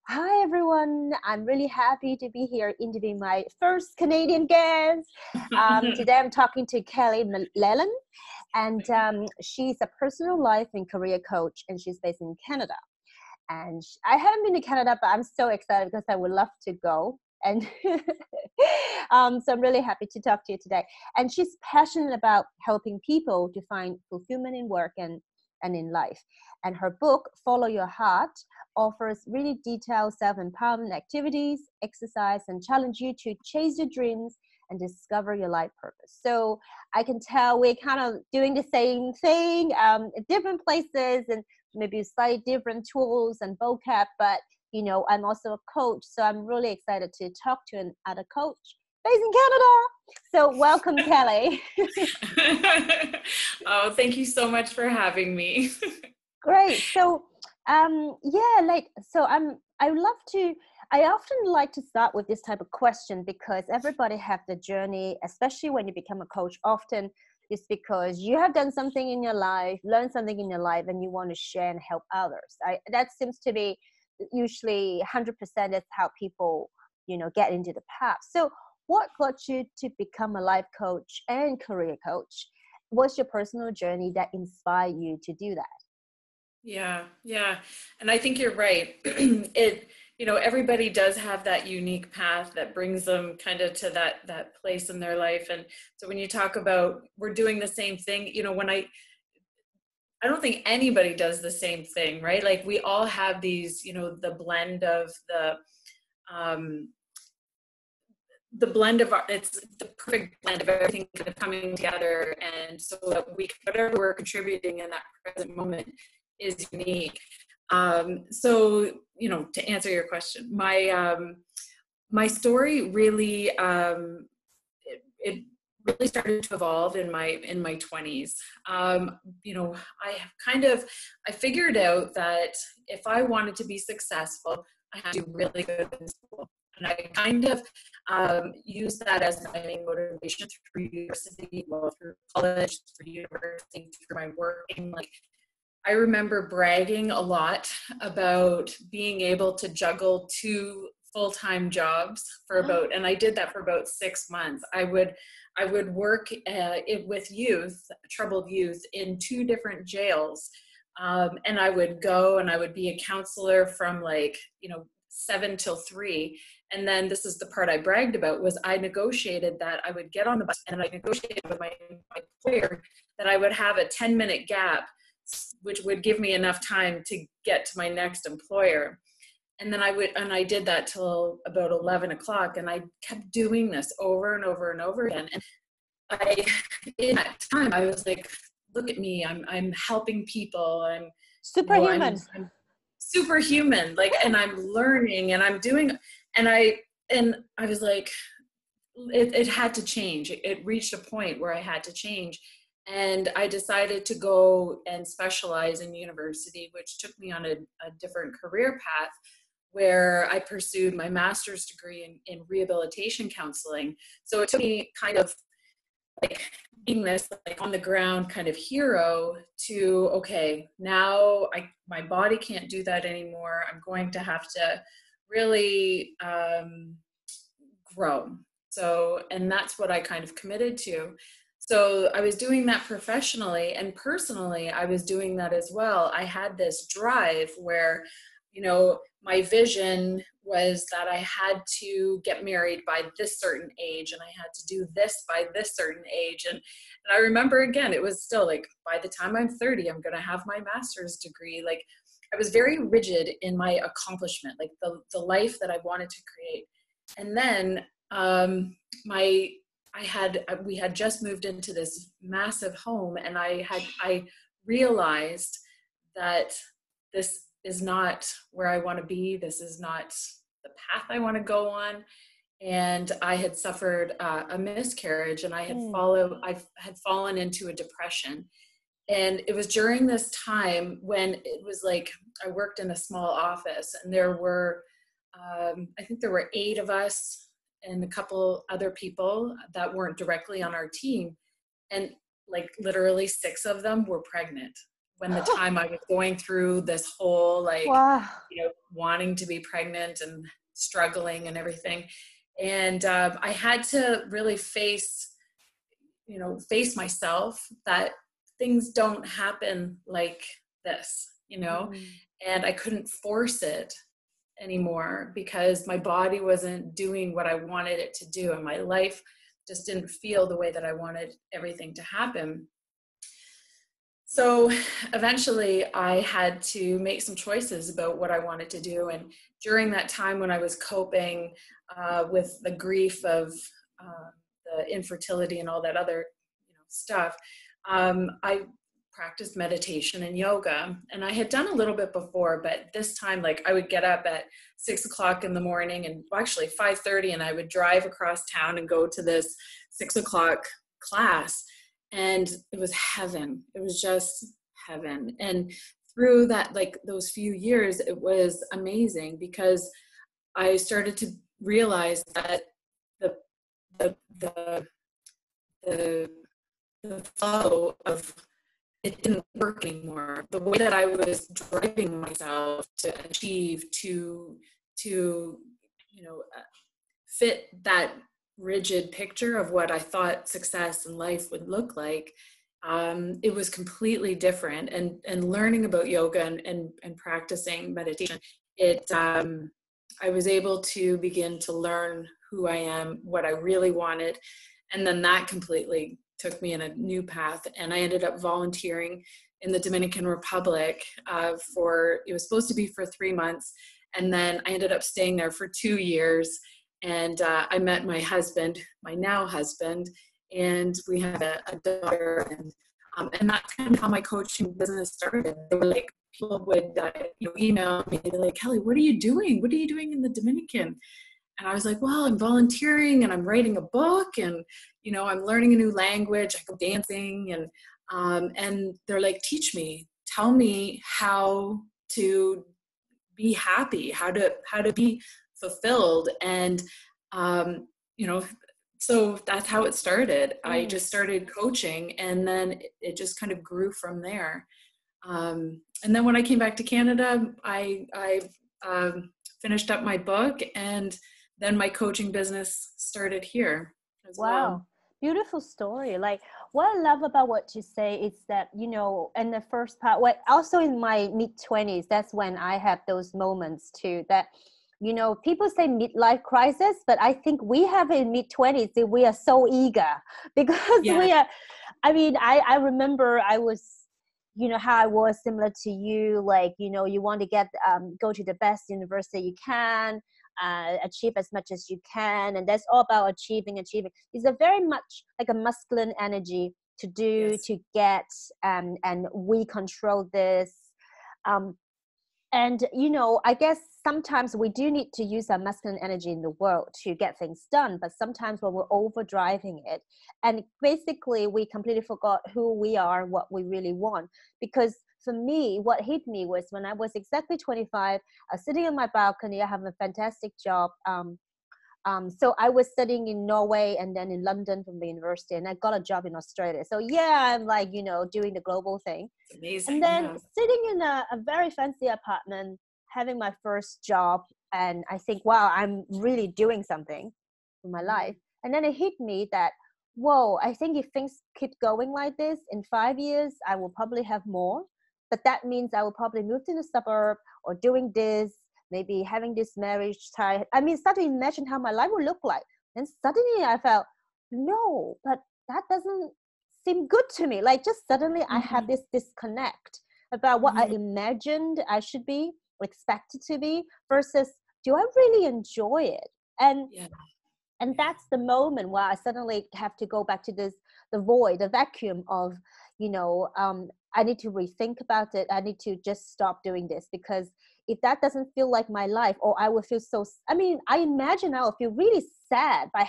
Hi, everyone. I'm really happy to be here interviewing my first Canadian guest. Today I'm talking to Kelly MacLellan, and she's a personal life and career coach, and she's based in Canada. And I haven't been to Canada, but I'm so excited because I would love to go. And so I'm really happy to talk to you today. And she's passionate about helping people to find fulfillment in work and in life. And her book, Follow Your Heart, offers really detailed self-empowerment activities, exercise, and challenge you to chase your dreams and discover your life purpose. So I can tell we're kind of doing the same thing at different places and maybe slightly different tools and vocab, but I'm also a coach, so I'm really excited to talk to another coach based in Canada. So welcome, Kelly. Oh, thank you so much for having me. Great. So I often like to start with this type of question because everybody have the journey, especially when you become a coach. Often it's because you have done something in your life, learned something in your life, and you want to share and help others. That seems to be usually 100% is how people, get into the path. So what got you to become a life coach and career coach? What's your personal journey that inspired you to do that? Yeah. And I think you're right. Everybody does have that unique path that brings them kind of to that place in their life. And so when you talk about we're doing the same thing, I don't think anybody does the same thing, right? Like we all have these, the blend of it's the perfect blend of everything kind of coming together. And so that whatever we're contributing in that present moment is unique. To answer your question, my story really, it really started to evolve in my 20s. I figured out that if I wanted to be successful, I had to do really good in school. And I kind of used that as my main motivation through university, through college, through university, through my work. And I remember bragging a lot about being able to juggle 2 full-time jobs and I did that for about 6 months. I would work with troubled youth in 2 different jails. And I would go and I would be a counselor from 7 till 3. And then this is the part I bragged about was I negotiated that I would get on the bus and I negotiated with my employer that I would have a 10-minute gap, which would give me enough time to get to my next employer. And then I did that till about 11 o'clock. And I kept doing this over and over and over again. And in that time, I was like, look at me, I'm helping people. I'm Superhuman. I'm superhuman, and I'm learning and I'm doing, and I was like, it had to change. It reached a point where I had to change. And I decided to go and specialize in university, which took me on a different career path where I pursued my master's degree in rehabilitation counseling. So it took me kind of being this on the ground kind of hero to, okay, now my body can't do that anymore. I'm going to have to really grow. So, and that's what I kind of committed to. So I was doing that professionally, and personally, I was doing that as well. I had this drive where, my vision was that I had to get married by this certain age, and I had to do this by this certain age. And I remember, again, it was still by the time I'm 30, I'm going to have my master's degree. I was very rigid in my accomplishment, the life that I wanted to create. And then we had just moved into this massive home, and I realized that this is not where I want to be. This is not the path I want to go on. And I had suffered a miscarriage, and I had fallen into a depression. And it was during this time when it was I worked in a small office, and there were, I think there were 8 of us and a couple other people that weren't directly on our team. And literally 6 of them were pregnant when the time I was going through this whole Wow. wanting to be pregnant and struggling and everything. And I had to really face myself that things don't happen like this, and I couldn't force it anymore because my body wasn't doing what I wanted it to do, and my life just didn't feel the way that I wanted everything to happen. So eventually I had to make some choices about what I wanted to do. And during that time when I was coping with the grief of the infertility and all that other stuff, I practiced meditation and yoga. And I had done a little bit before, but this time, like, I would get up at 6 o'clock in the morning, and actually 5:30, and I would drive across town and go to this 6 o'clock class. And it was heaven. It was just heaven. And through that, like those few years, it was amazing because I started to realize that the flow of it didn't work anymore. The way that I was driving myself to achieve, to fit that rigid picture of what I thought success in life would look like, it was completely different. And learning about yoga and practicing meditation, I was able to begin to learn who I am, what I really wanted. And then that completely took me in a new path. And I ended up volunteering in the Dominican Republic it was supposed to be for 3 months. And then I ended up staying there for 2 years. And I met my husband, my now husband, and we had a daughter. And that's kind of how my coaching business started. They were like, people would email me, they're like, Kelly, what are you doing? What are you doing in the Dominican? And I was like, well, I'm volunteering and I'm writing a book, and I'm learning a new language. I go dancing, and they're like, teach me, tell me how to be happy, how to be fulfilled. And so that's how it started. I just started coaching, and then it just kind of grew from there. And then when I came back to Canada, I finished up my book, and then my coaching business started here as well. Beautiful story. Like, what I love about what you say is that, in the first part, also in my mid-20s, that's when I have those moments too, that, people say midlife crisis, but I think we have in mid-20s that we are so eager because we are, I remember I was, how I was similar to you, like, you want to go to the best university you can, achieve as much as you can, and that's all about achieving. It's a very much like a masculine energy to do, to get, and we control this. And I guess sometimes we do need to use our masculine energy in the world to get things done, but sometimes when we're overdriving it, and basically we completely forgot who we are, what we really want. Because for me, what hit me was when I was exactly 25, I was sitting on my balcony, I have a fantastic job. So I was studying in Norway and then in London from the university, and I got a job in Australia. So I'm like, doing the global thing. Amazing. And then sitting in a very fancy apartment, having my first job, and I think, wow, I'm really doing something for my life. And then it hit me that, whoa, I think if things keep going like this, in 5 years, I will probably have more. But that means I will probably move to the suburb or doing this, maybe having this marriage tie. Start to imagine how my life will look like. And suddenly I felt, no, but that doesn't seem good to me. Like, just suddenly I have this disconnect about what I imagined I should be, expected to be, versus do I really enjoy it? And that's the moment where I suddenly have to go back to the void, the vacuum of, I need to rethink about it. I need to just stop doing this, because if that doesn't feel like my life, or I will feel I imagine I will feel really sad by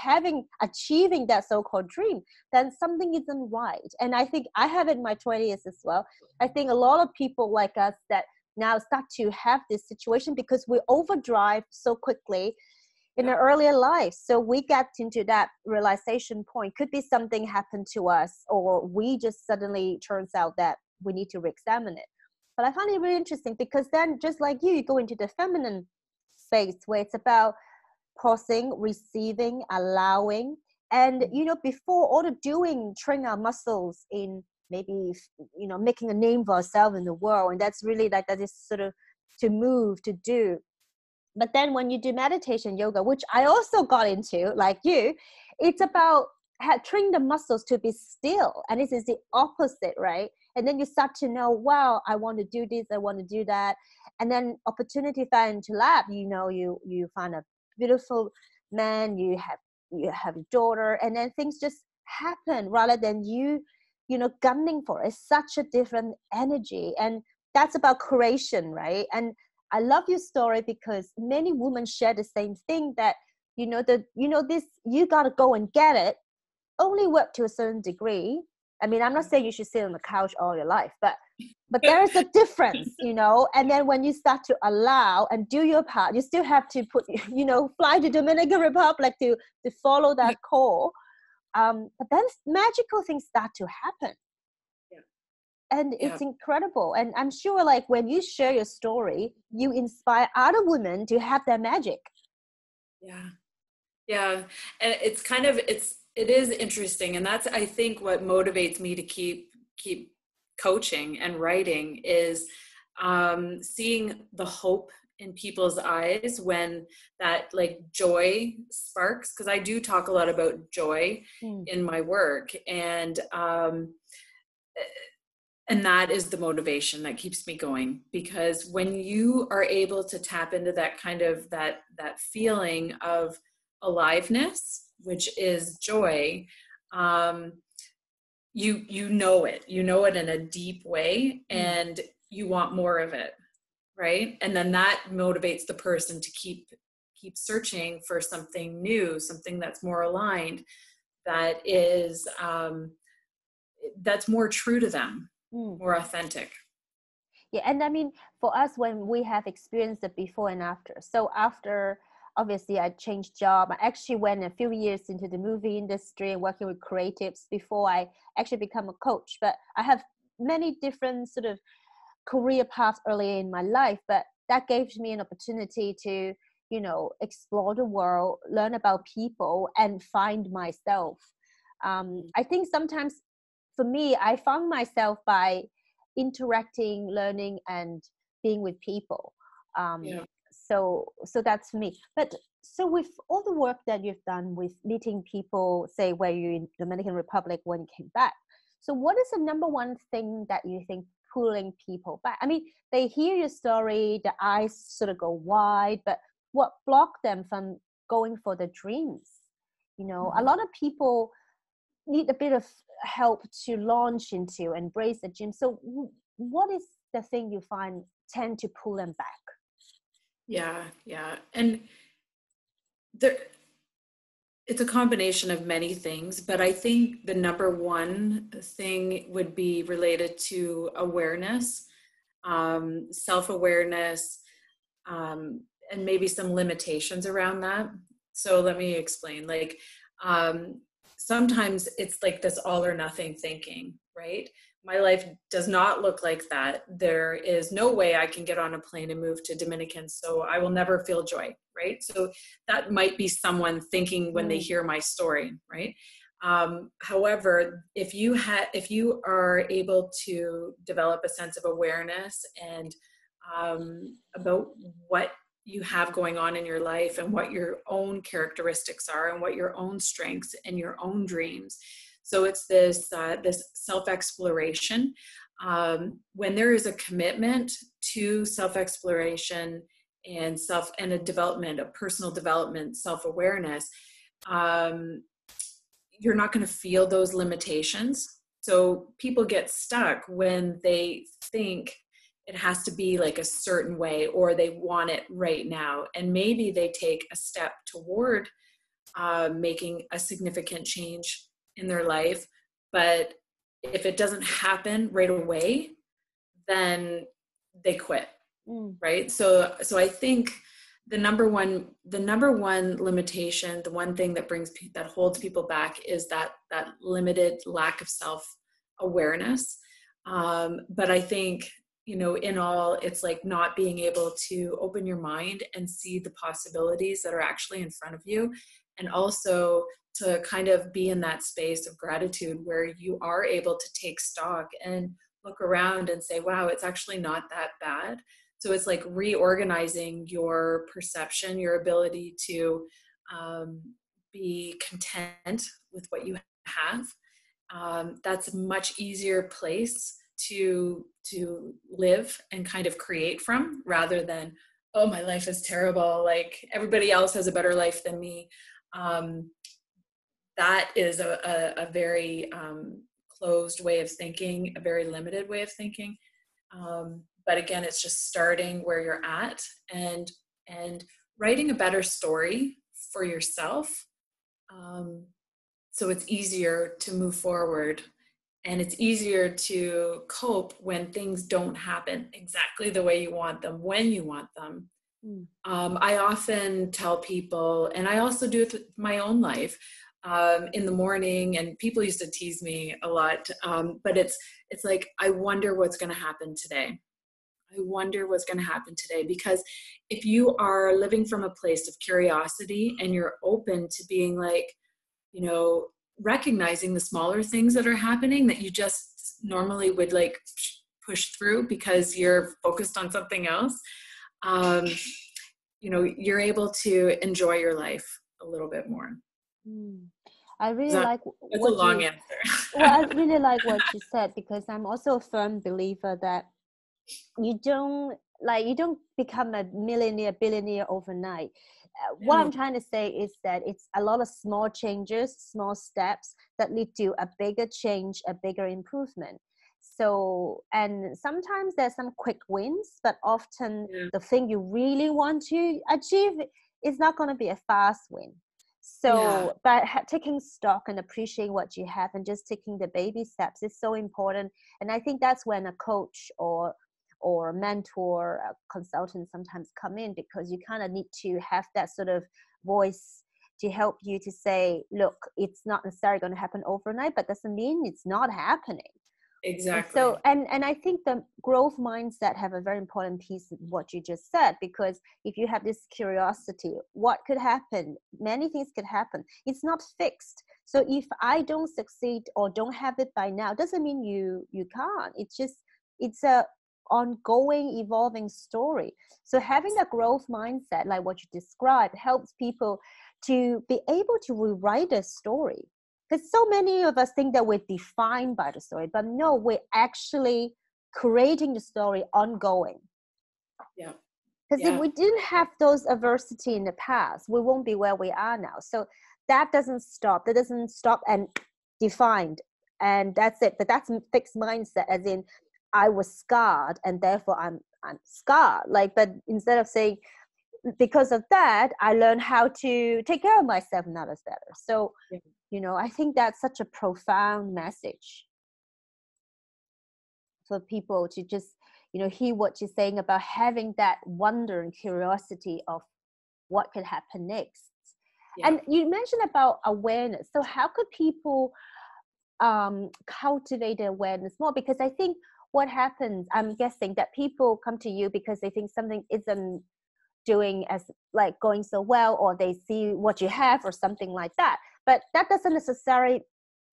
achieving that so-called dream, then something isn't right. And I think I have it in my 20s as well. I think a lot of people like us that now start to have this situation because we overdrive so quickly in our earlier life. So we get into that realization point. Could be something happened to us, or we just suddenly turns out that we need to re-examine it. But I find it really interesting because then, just like you go into the feminine space where it's about pausing, receiving, allowing. And, before all the doing, train our muscles in maybe, making a name for ourselves in the world. And that's really like, that is sort of to move, to do. But then when you do meditation yoga, which I also got into, like you, it's about train the muscles to be still. And this is the opposite, right? And then you start to know, wow, I want to do this, I want to do that. And then opportunity fell into lap, you find a beautiful man, you have a daughter, and then things just happen rather than gunning for it. It's such a different energy. And that's about creation, right? And I love your story because many women share the same thing, that this, you got to go and get it, only work to a certain degree. I mean, I'm not saying you should sit on the couch all your life, but there is a difference, and then when you start to allow and do your part, you still have to fly to Dominican Republic to follow that call. But then magical things start to happen. And it's incredible. And I'm sure, like, when you share your story, you inspire other women to have that magic. Yeah. And it's kind of, it is interesting. And that's, I think, what motivates me to keep coaching and writing is seeing the hope in people's eyes when that, like, joy sparks. Because I do talk a lot about joy in my work. And that is the motivation that keeps me going, because when you are able to tap into that kind of that feeling of aliveness, which is joy, you know it in a deep way, and you want more of it, right? And then that motivates the person to keep searching for something new, something that's more aligned, that is that's more true to them, more authentic. Yeah. And I mean, for us, when we have experienced the before and after, so after, obviously, I changed job. I actually went a few years into the movie industry and working with creatives before I actually become a coach. But I have many different sort of career paths early in my life, but that gave me an opportunity to, explore the world, learn about people, and find myself. I think sometimes for me, I found myself by interacting, learning, and being with people. So that's me. But so with all the work that you've done with meeting people, say where you're in Dominican Republic when you came back, so what is the number one thing that you think pulling people back? I mean, they hear your story, the eyes sort of go wide, but what blocked them from going for the dreams? A lot of people need a bit of help to launch into, embrace the dream. So what is the thing you find tend to pull them back? Yeah. And it's a combination of many things, but I think the number one thing would be related to awareness, self-awareness, and maybe some limitations around that. So let me explain. Like, sometimes it's like this all or nothing thinking, right? My life does not look like that. There is no way I can get on a plane and move to Dominican, so I will never feel joy, right? So that might be someone thinking when they hear my story, right? However, if you are able to develop a sense of awareness and about what you have going on in your life and what your own characteristics are and what your own strengths and your own dreams. So it's this self-exploration. When there is a commitment to self-exploration and a development, a personal development, self-awareness, you're not going to feel those limitations. So people get stuck when they think it has to be like a certain way, or they want it right now. And maybe they take a step toward making a significant change in their life. But if it doesn't happen right away, then they quit, right? So I think the number one limitation, the one thing that holds people back is that limited lack of self-awareness. But I think you know, in all, it's like not being able to open your mind and see the possibilities that are actually in front of you. And also to kind of be in that space of gratitude where you are able to take stock and look around and say, wow, it's actually not that bad. So it's like reorganizing your perception, your ability to be content with what you have. That's a much easier place to live and kind of create from, rather than, oh, my life is terrible, like everybody else has a better life than me. That is a very closed way of thinking, a very limited way of thinking. But again, it's just starting where you're at and writing a better story for yourself. So it's easier to move forward, and it's easier to cope when things don't happen exactly the way you want them, when you want them. I often tell people, and I also do it with my own life, in the morning, and people used to tease me a lot, but it's like, I wonder what's going to happen today. I wonder what's going to happen today. Because if you are living from a place of curiosity and you're open to being like, you know, recognizing the smaller things that are happening that you just normally would like push through because you're focused on something else, you know, you're able to enjoy your life a little bit more. I really like that's a long answer. Well, I really like what you said, because I'm also a firm believer that you don't become a millionaire, billionaire overnight. What I'm trying to say is that it's a lot of small changes, small steps that lead to a bigger change, a bigger improvement. So, and sometimes there's some quick wins, but often the thing you really want to achieve is not going to be a fast win. So, but taking stock and appreciating what you have and just taking the baby steps is so important. And I think that's when a coach or a mentor, a consultant sometimes come in, because you kind of need to have that sort of voice to help you to say, look, it's not necessarily going to happen overnight, but doesn't mean it's not happening. Exactly. So, and I think the growth mindset have a very important piece of what you just said, because if you have this curiosity, what could happen? Many things could happen. It's not fixed. So if I don't succeed or don't have it by now, doesn't mean you can't. It's just, it's a ongoing, evolving story. So having a growth mindset, like what you described, helps people to be able to rewrite a story. Because so many of us think that we're defined by the story, but no, we're actually creating the story ongoing. Yeah. Because if we didn't have those adversity in the past, we won't be where we are now. So that doesn't stop. That doesn't stop and defined. And that's it. But that's fixed mindset, as in I was scarred and therefore I'm scarred. Like, but instead of saying, because of that, I learned how to take care of myself and others better. So, you know, I think that's such a profound message for people to just, you know, hear what you're saying about having that wonder and curiosity of what could happen next. And you mentioned about awareness. So how could people cultivate awareness more? Because I think what happens, I'm guessing that people come to you because they think something isn't doing as like going so well, or they see what you have or something like that, but that doesn't necessarily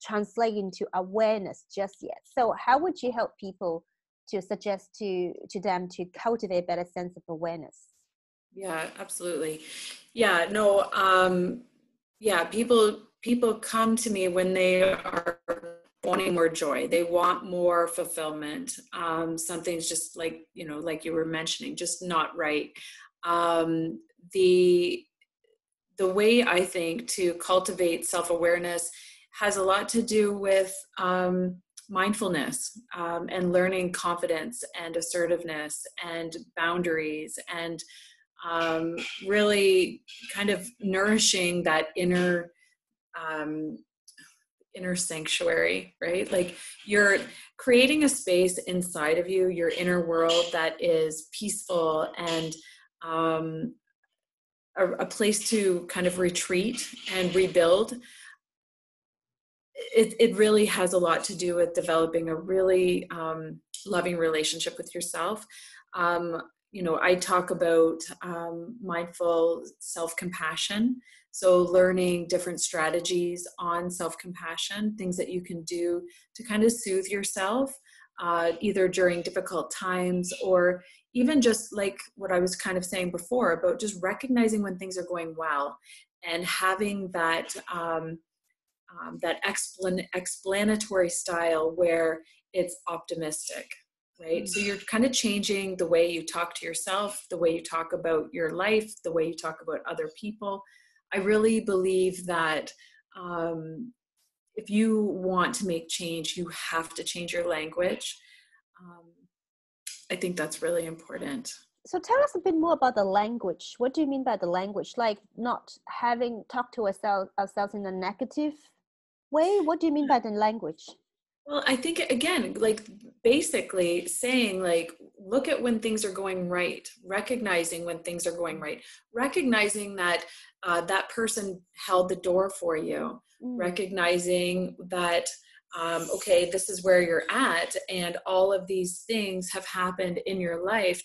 translate into awareness just yet. So how would you help people to suggest to them to cultivate a better sense of awareness? Yeah, absolutely. Yeah, no, people come to me when they are wanting more joy. They want more fulfillment. Something's just like, you know, like you were mentioning, just not right. The way I think to cultivate self-awareness has a lot to do with mindfulness and learning confidence and assertiveness and boundaries, and really kind of nourishing that inner sanctuary, right? Like you're creating a space inside of you, your inner world, that is peaceful and a place to kind of retreat and rebuild. It really has a lot to do with developing a really loving relationship with yourself. I talk about mindful self-compassion. So learning different strategies on self-compassion, things that you can do to kind of soothe yourself, either during difficult times or even just like what I was kind of saying before about just recognizing when things are going well and having that explanatory style where it's optimistic, right? So you're kind of changing the way you talk to yourself, the way you talk about your life, the way you talk about other people. I really believe that if you want to make change, you have to change your language. I think that's really important. So tell us a bit more about the language. What do you mean by the language? Like not having talked to ourselves in a negative way? What do you mean by the language? Well, I think, again, like basically saying, like, look at when things are going right, recognizing when things are going right, recognizing that that person held the door for you, recognizing that, okay, this is where you're at, and all of these things have happened in your life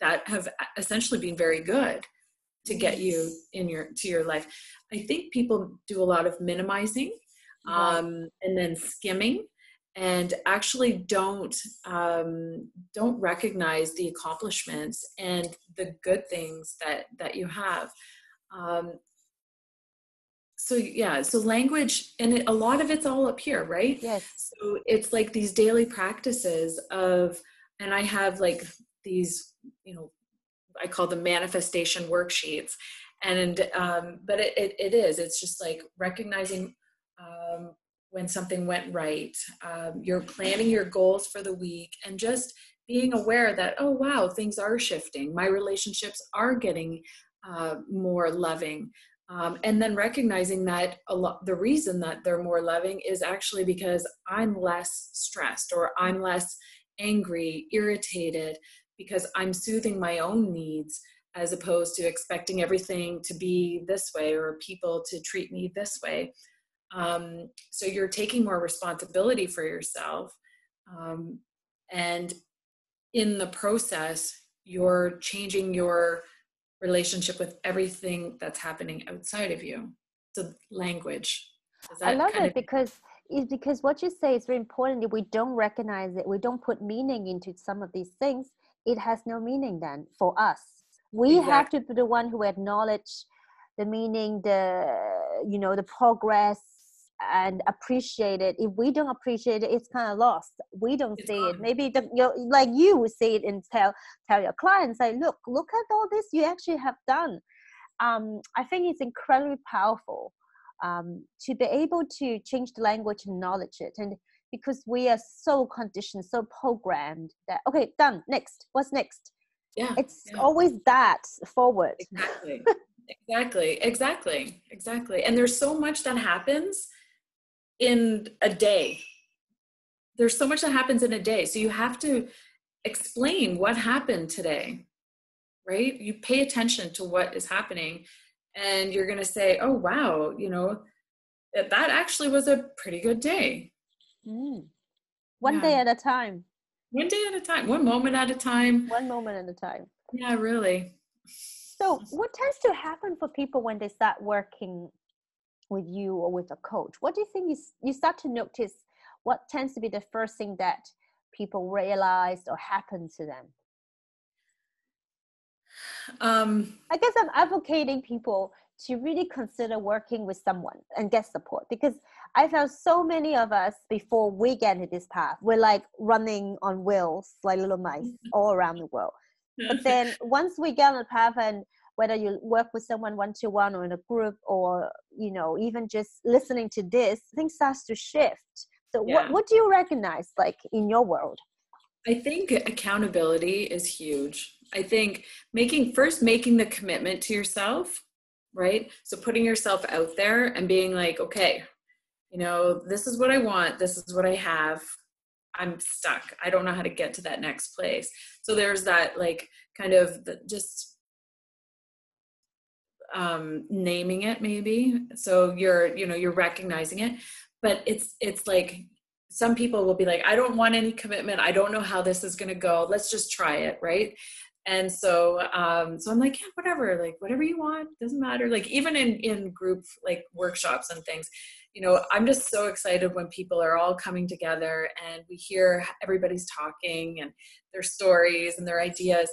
that have essentially been very good to get you to your life. I think people do a lot of minimizing. And then skimming, and actually don't recognize the accomplishments and the good things that you have. So language, and a lot of it's all up here, right? Yes. So it's like these daily practices of, and I have like these, I call them manifestation worksheets, and but it's just like recognizing when something went right, you're planning your goals for the week, and just being aware that, oh wow, things are shifting, my relationships are getting more loving, and then recognizing that the reason that they're more loving is actually because I'm less stressed, or I'm less angry, irritated, because I'm soothing my own needs, as opposed to expecting everything to be this way or people to treat me this way. So you're taking more responsibility for yourself. And in the process, you're changing your relationship with everything that's happening outside of you. So language. I love it because what you say is very important. If we don't recognize it, we don't put meaning into some of these things, it has no meaning then for us. We have to be the one who acknowledge the meaning, the progress, and appreciate it. If we don't appreciate it, it's kind of lost. We don't see it. Maybe like you would see it and tell your clients, say, look at all this you actually have done. I think it's incredibly powerful to be able to change the language and acknowledge it. And because we are so conditioned, so programmed that, okay, done, next, what's next? It's always that forward. Exactly. And there's so much that happens in a day. So you have to explain what happened today, right? You pay attention to what is happening, and you're going to say, oh wow, that actually was a pretty good day. One day at a time. One day at a time. One moment at a time. One moment at a time. Yeah, really. So what tends to happen for people when they start working with you or with a coach? What do you think you start to notice? What tends to be the first thing that people realize or happen to them? I guess I'm advocating people to really consider working with someone and get support, because I found so many of us, before we get into this path, we're like running on wheels like little mice all around the world. But then once we get on the path, and whether you work with someone one-to-one or in a group, or even just listening to this, things starts to shift. So what do you recognize, like, in your world? I think accountability is huge. I think making the commitment to yourself, right? So putting yourself out there and being like, okay, this is what I want. This is what I have. I'm stuck. I don't know how to get to that next place. So there's that, like, kind of just naming it, maybe. So you're recognizing it, but it's like some people will be like, I don't want any commitment. I don't know how this is going to go. Let's just try it. Right. And so, so I'm like, yeah, whatever, like whatever you want, doesn't matter. Like even in group, like workshops and things, I'm just so excited when people are all coming together and we hear everybody's talking and their stories and their ideas.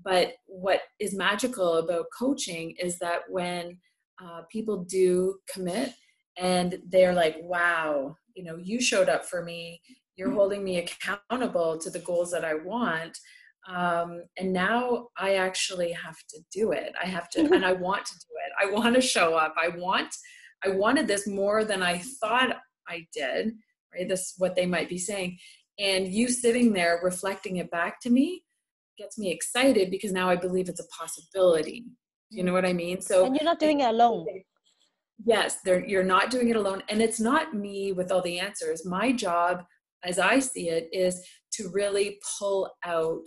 But what is magical about coaching is that when people do commit and they're like, wow, you showed up for me, you're holding me accountable to the goals that I want. And now I actually have to do it. I have to, and I want to do it. I want to show up. I wanted this more than I thought I did, right? This, what they might be saying. And you sitting there reflecting it back to me gets me excited because now I believe it's a possibility. You know what I mean? So, and you're not doing it alone. Yes, you're not doing it alone. And it's not me with all the answers. My job, as I see it, is to really pull out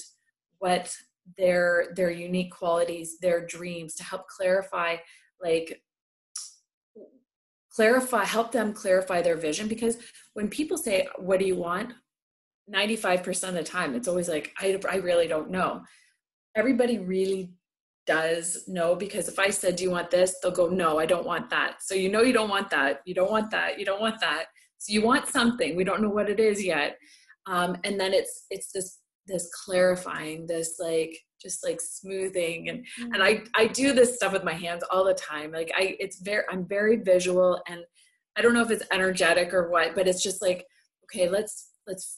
what their unique qualities, their dreams, to help help them clarify their vision. Because when people say, what do you want? 95% of the time, it's always like, I really don't know. Everybody really does know, because if I said, do you want this? They'll go, no, I don't want that. So you don't want that. You don't want that. You don't want that. So you want something. We don't know what it is yet. And then it's this clarifying, this just smoothing. And I do this stuff with my hands all the time. Like I'm very visual, and I don't know if it's energetic or what, but it's just like, okay, let's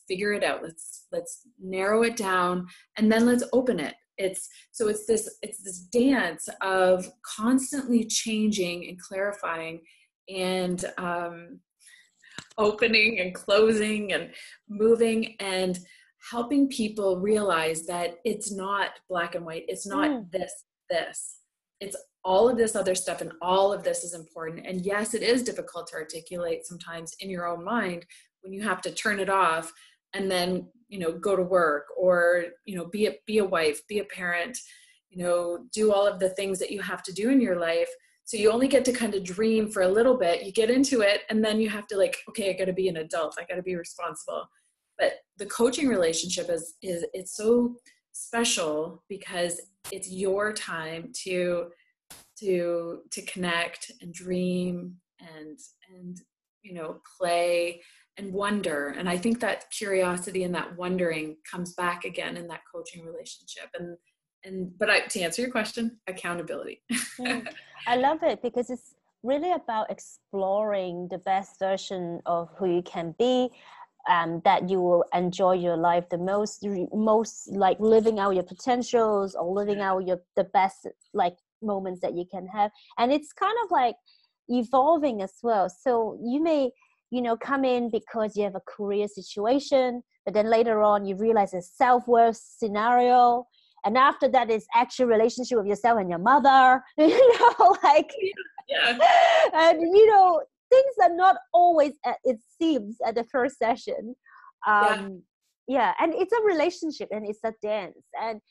figure it out. Let's narrow it down, and then let's open it. It's this dance of constantly changing and clarifying and opening and closing and moving and helping people realize that it's not black and white. It's not this. It's all of this other stuff, and all of this is important. And yes, it is difficult to articulate sometimes in your own mind when you have to turn it off and then, go to work, or, be a wife, be a parent, do all of the things that you have to do in your life. So you only get to kind of dream for a little bit, you get into it, and then you have to okay, I got to be an adult. I got to be responsible. But the coaching relationship it's so special because it's your time to connect and dream and play and wonder. And I think that curiosity and that wondering comes back again in that coaching relationship. But to answer your question, accountability. I love it because it's really about exploring the best version of who you can be, that you will enjoy your life the most, like living out your potentials or living out the best moments that you can have. And it's kind of like evolving as well. So you may come in because you have a career situation, but then later on you realize a self-worth scenario, and after that is actual relationship with yourself and your mother. Yeah. And things are not always it seems at the first session. And it's a relationship and it's a dance, and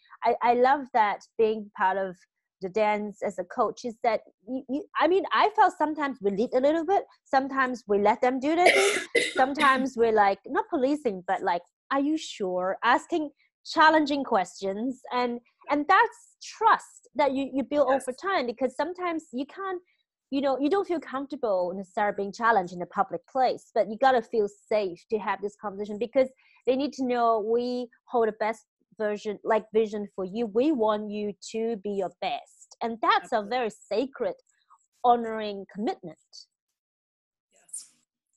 I love that being part of the dance as a coach is that I felt sometimes we lead a little bit, sometimes we let them do their thing, sometimes we're not policing, but are you sure, asking challenging questions, and that's trust that you build over time, because sometimes you can't you don't feel comfortable necessarily being challenged in a public place, but you got to feel safe to have this conversation, because they need to know we hold the best vision for you. We want you to be your best, and that's a very sacred, honoring commitment. Yes,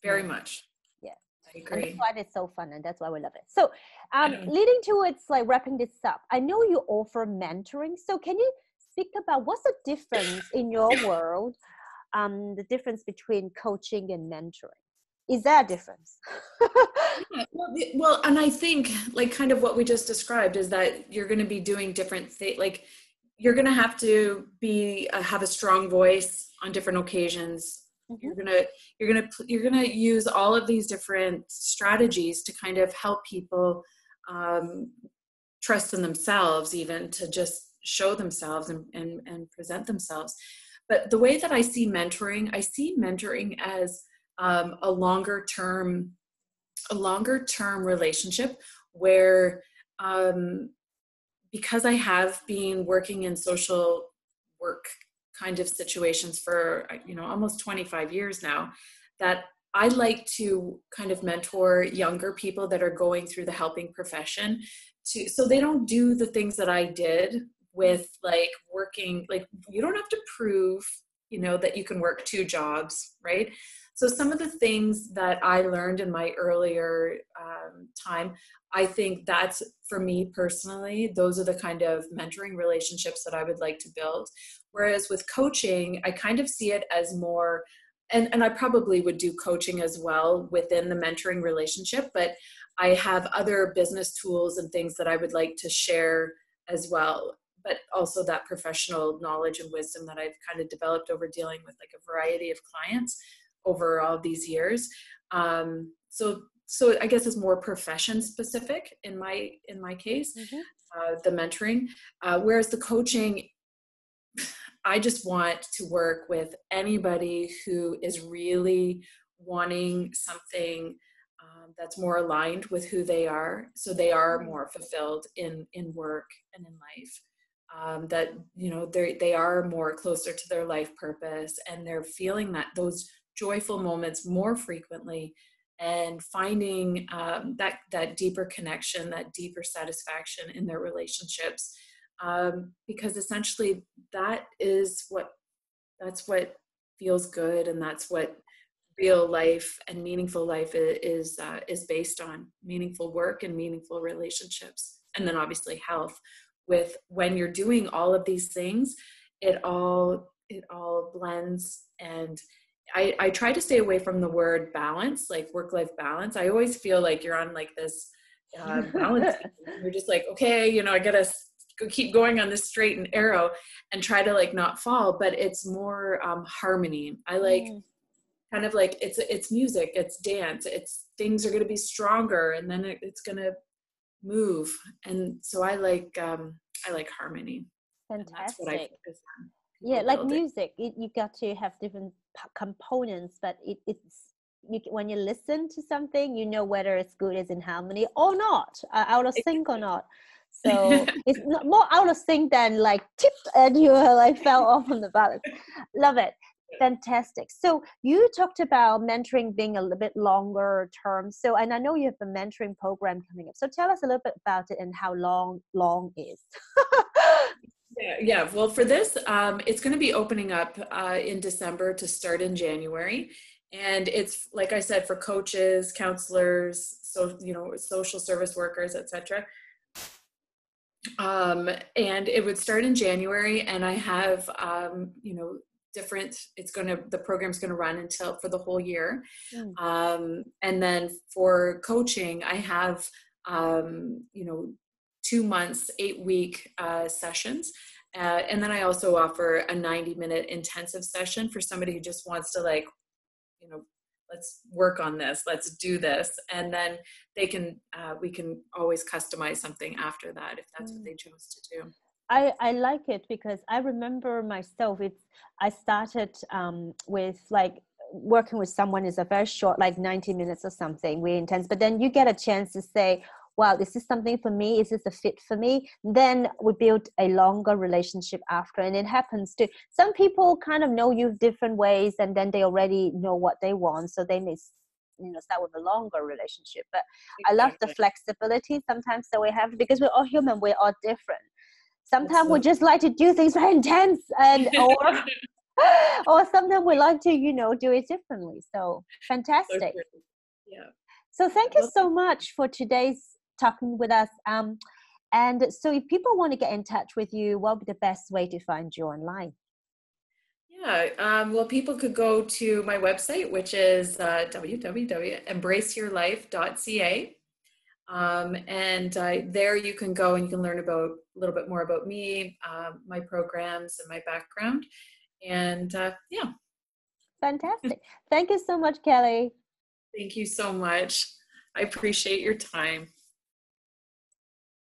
very much. Yeah, I agree. And that's why it's so fun, and that's why we love it. So leading towards wrapping this up, I know you offer mentoring, so can you speak about what's the difference in your world, the difference between coaching and mentoring? Is there a difference? Well, and I think kind of what we just described is that you're going to be doing different things. You're going to have to have a strong voice on different occasions. Mm-hmm. You're going to use all of these different strategies to kind of help people trust in themselves, even to just show themselves and present themselves. But the way that I see mentoring as a longer term a longer term relationship where, because I have been working in social work kind of situations for, almost 25 years now, that I like to kind of mentor younger people that are going through the helping profession so they don't do the things that I did with like working, like you don't have to prove, that you can work 2 jobs, right? So some of the things that I learned in my earlier time, I think that's, for me personally, those are the kind of mentoring relationships that I would like to build. Whereas with coaching, I kind of see it as more, and I probably would do coaching as well within the mentoring relationship, but I have other business tools and things that I would like to share as well. But also that professional knowledge and wisdom that I've kind of developed over dealing with like a variety of clients over all these years. So I guess it's more profession specific in my case, the mentoring, whereas the coaching, I just want to work with anybody who is really wanting something that's more aligned with who they are, so they are more fulfilled in work and in life. That they are more closer to their life purpose, and they're feeling those joyful moments more frequently, and finding that deeper connection, that deeper satisfaction in their relationships. Because essentially that's what feels good, and that's what real life and meaningful life is based on: meaningful work and meaningful relationships, and then obviously health. When you're doing all of these things, it all blends. And I try to stay away from the word balance, like work-life balance. I always feel like you're on like this balance. You're just like, okay, I gotta keep going on this straight and arrow and try to like not fall. But it's more harmony. I like kind of like it's music, it's dance, it's things are going to be stronger, and then it's going to move. And so I like harmony. Fantastic. And that's what I focus on. Yeah, like music, you got to have different components, but when you listen to something, whether it's good, as in harmony or not, out of sync or not. So it's not more out of sync than like tipped and you like fell off on the balance. Love it. Fantastic. So you talked about mentoring being a little bit longer term. So, and I know you have a mentoring program coming up. So tell us a little bit about it and how long is. Yeah. Well, for this, it's going to be opening up in December to start in January. And it's, like I said, for coaches, counselors, so, social service workers, etc. And it would start in January, and I have, the program's going to run for the whole year. And then for coaching, I have, 2 months, 8-week sessions. And then I also offer a 90-minute intensive session for somebody who just wants to let's work on this, let's do this. And then we can always customize something after that if that's what they chose to do. I like it because I remember myself, I started with like working with someone is a very short, like 90 minutes or something, really intense. But then you get a chance to say, wow, this is something for me. Is this a fit for me? Then we build a longer relationship after. And it happens to some people kind of know you different ways, and then they already know what they want. So they may start with a longer relationship. But exactly. I love the flexibility sometimes that we have, because we're all human, we're all different. Sometimes we just like to do things very intense, or sometimes we like to, do it differently. So fantastic. Yeah. So thank you so much for today's talking with us. And so if people want to get in touch with you, what would be the best way to find you online? Yeah, well, people could go to my website, which is www.embraceyourlife.ca. And there you can go and you can learn a little bit more about me, my programs, and my background. And yeah. Fantastic. Thank you so much, Kelly. Thank you so much. I appreciate your time.